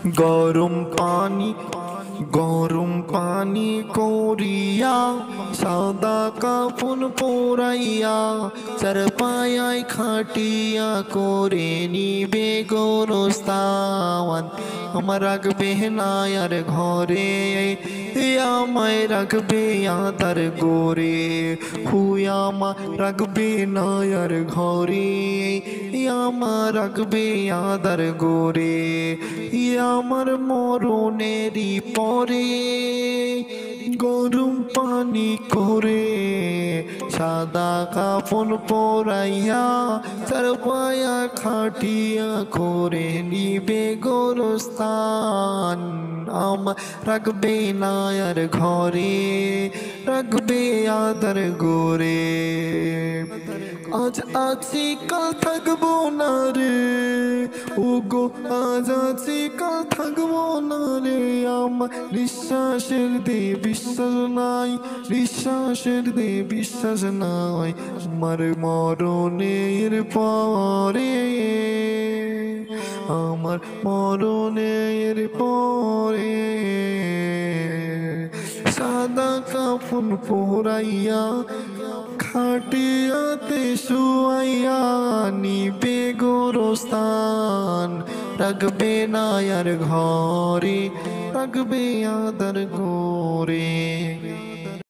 গরম পানি করিয়া সাদা কাফন পরাইয়া চারপায়ায় খাটিয়া করে নিবে গোরস্তান। আমার রাখবে না আর ঘরে, আমায় রাখবে আদার গোরে। হুয়ামা রাখবে না আর ঘরে, আমার রাখবে আদার গোরে। আমার মরণেরই পরে গরম পানি করে সাদা কাফন পরাইয়া চারপায়া খাটিয়া করে নিবে গোরস্তান। আমার রাখবে না আর ঘরে, রাখবে আদার গোরে। আজ আছি কাল থাকবো না রে, ওগো আজ আছি কাল থাকবো না রে। আমার নিঃশ্বাসের দে বিশ্বাস নাই, নিঃশ্বাসের দে বিশ্বাস নাই। আমার মরণের পরে, আমার মরণের পরে সাদা কাফন পরাইয়া খাটিয়াতে শুয়াইয়া নিবে গোরস্তান। রাখবে না আর ঘরে, রাখবে আদার গোরে।